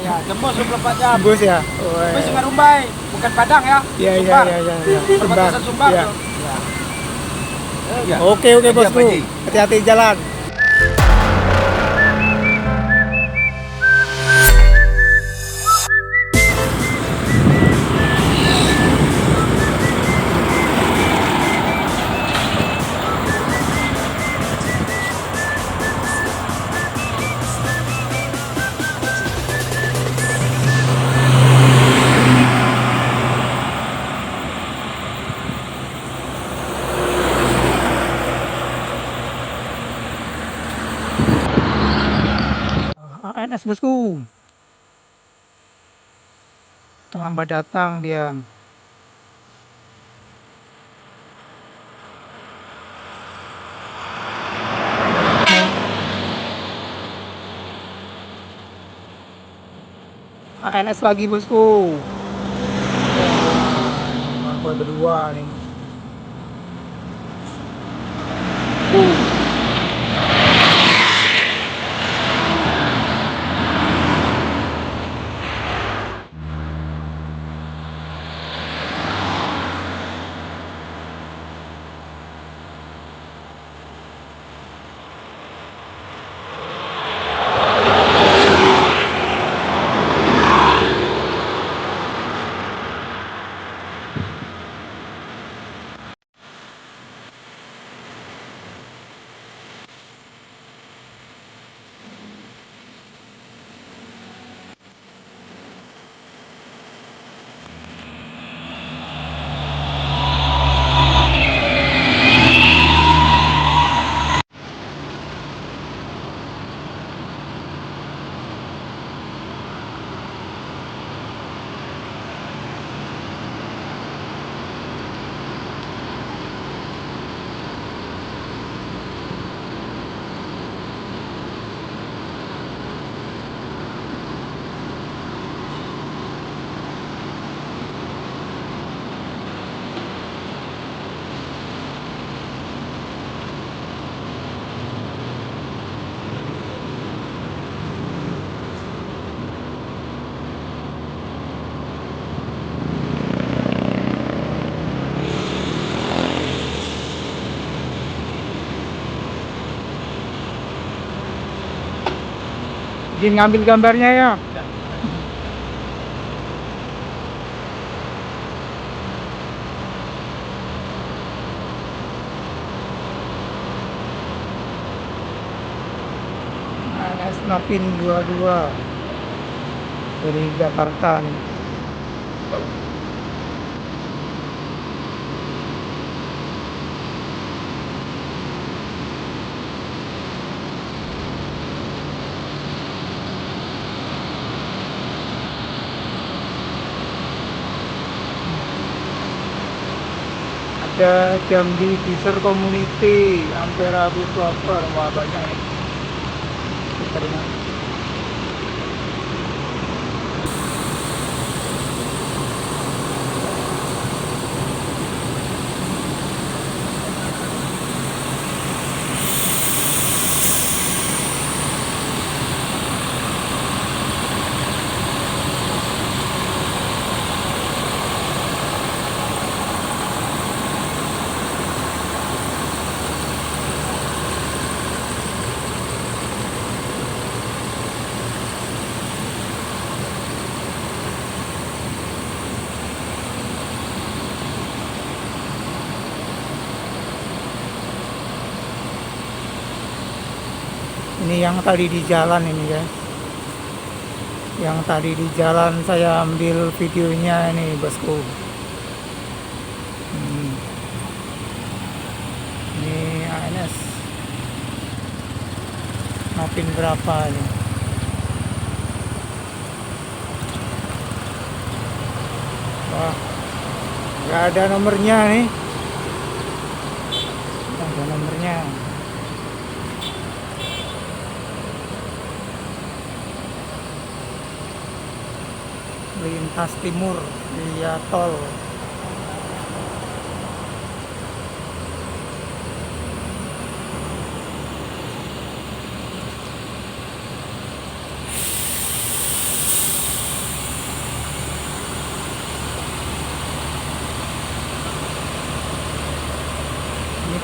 Ya, tembus 24 jam. Tembus ya. Tapi Sungai Rumbai, bukan Padang ya. Iya iya Sumbar. iya iya. Perbatasan Sumbar Iya. tuh. Ya. Oke Haji apa, bosku. Haji? Hati-hati jalan. ANS bosku. Terlambat datang dia. ANS lagi bosku. Aku berdua nih. Izin ngambil gambarnya ya. ANS Napin 22 dari Jakarta nih. Ada Jambi User Community, Ampera Bus Lover, wah banyak nih. Kita dengar. Ini yang tadi di jalan ini ya. Yang tadi di jalan saya ambil videonya ini bosku. Ini ANS Napin berapa ini? Wah, nggak ada nomornya nih. Nggak ada nomornya. Lintas timur via tol.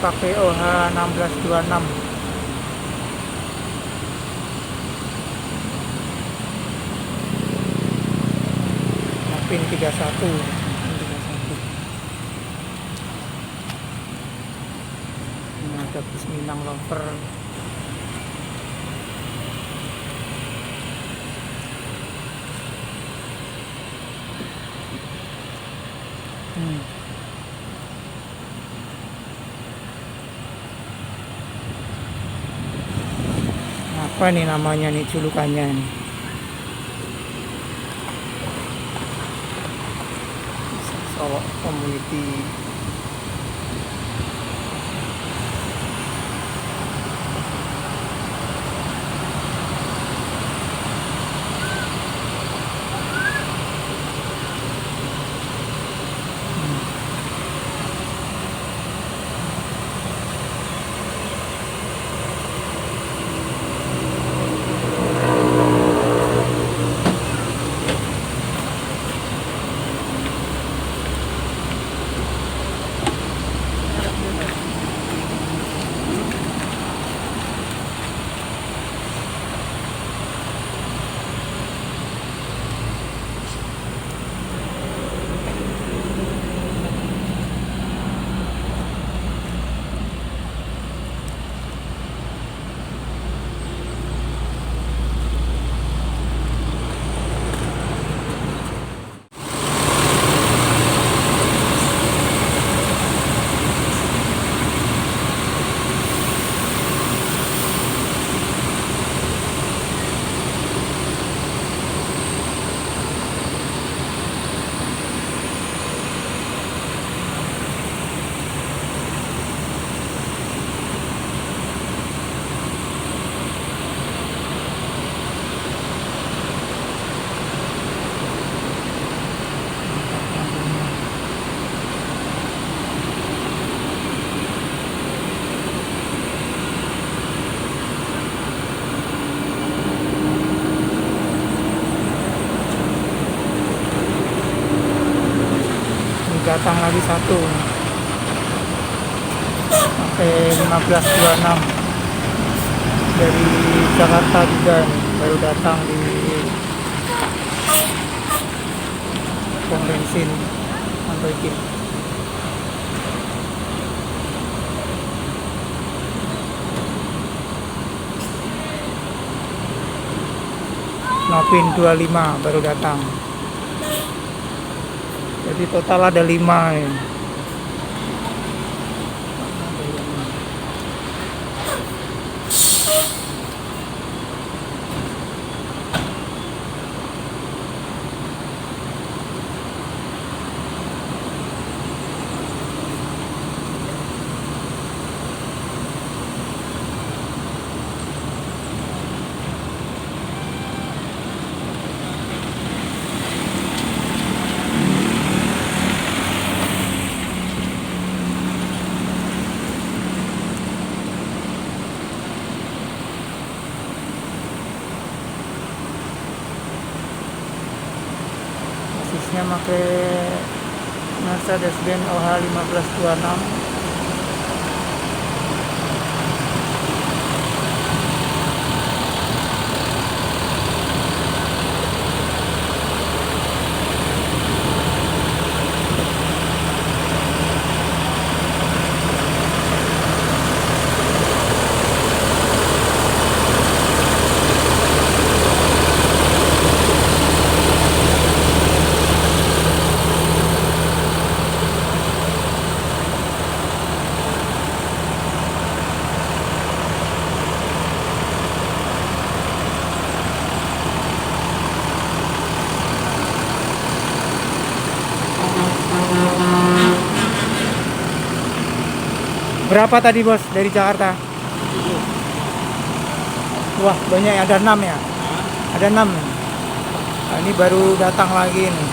pakai OH 1626. Pin 31. Ini ada bus Minang Lover. Apa nih namanya nih, julukannya nih? Solo Community. Datang lagi satu pakai 1526 dari Jakarta juga nih, baru datang di pom bensin Antoikin. Nopin 25 baru datang. Jadi total ada 5 ya. Basisnya pakai Mercedes-Benz OH 1526. Berapa tadi bos dari Jakarta? Wah banyak ya, ada 6 ya? Ada 6 nih. Nah, ini baru datang lagi nih.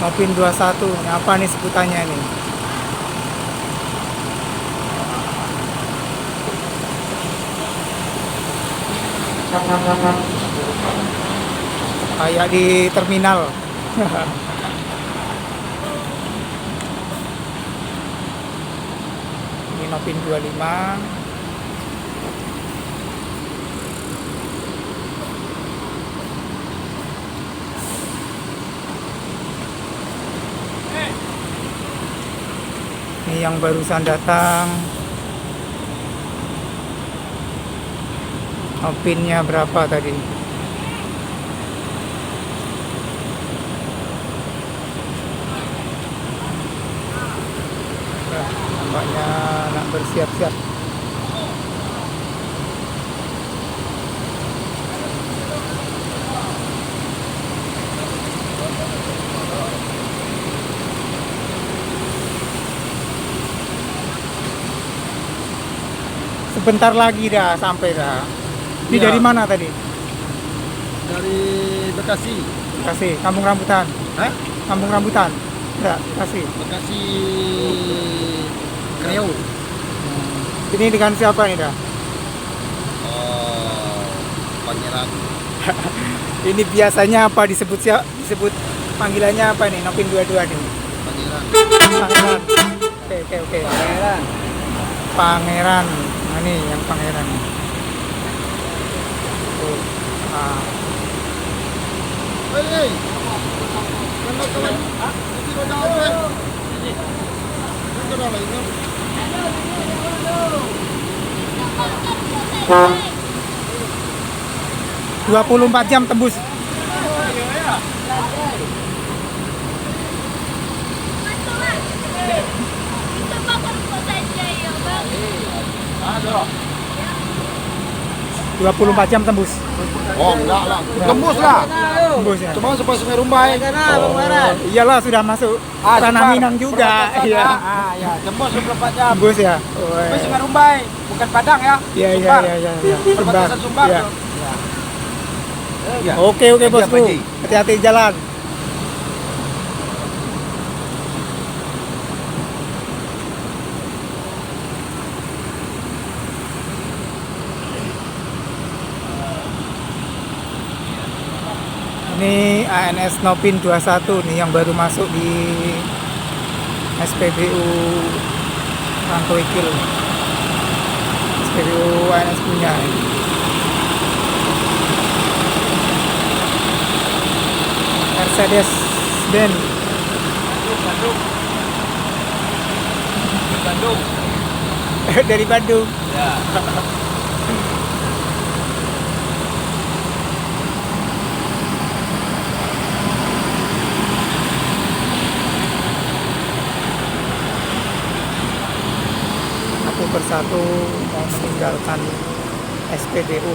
Nopin 21. Ini apa nih sebutannya nih? Kayak di terminal. Ini Nopin 25. Ini yang barusan datang. Nopinnya berapa tadi? Nampaknya nak bersiap-siap. Sebentar lagi dah sampai dah. Ini Iya. dari mana tadi? Dari Bekasi. Bekasi, Kampung Rambutan. Hah? Kampung Rambutan. Enggak, Bekasi. Bekasi Kreo. Ini dengan siapa nih dah? Pangeran. Ini biasanya apa disebut disebut panggilannya apa nih? Nopin 22 nih. Pangeran. Pangeran. Oke. Pangeran. Pangeran. Nah, ini yang pangeran. Oh. Ah. Hei. Mana kawan? Ini roda apa? Ini roda lain. 24 jam tembus. Ada. 24 jam tembus. Oh, enggak lah. Tembus lah. Tembus ya. Cuma sampai Sungai Rumbai. Iyalah sudah masuk tanah Sumbar. Minang juga. Perbatasan, Iya. ya. Tembus 24 jam. Tembus ya. Sampai Sungai Rumbai, bukan Padang ya. Iya. Sumbar. Sumbar. Perbatasan Sumbar. Iya. Ya. Oke bosku. Hati-hati jalan. Ini ANS Nopin 21 nih yang baru masuk di SPBU Rantoikil. SPBU ANS punya. Mercedes Benz. Bandung. Dari Bandung. Ya. Satu persatu mau meninggalkan SPBU.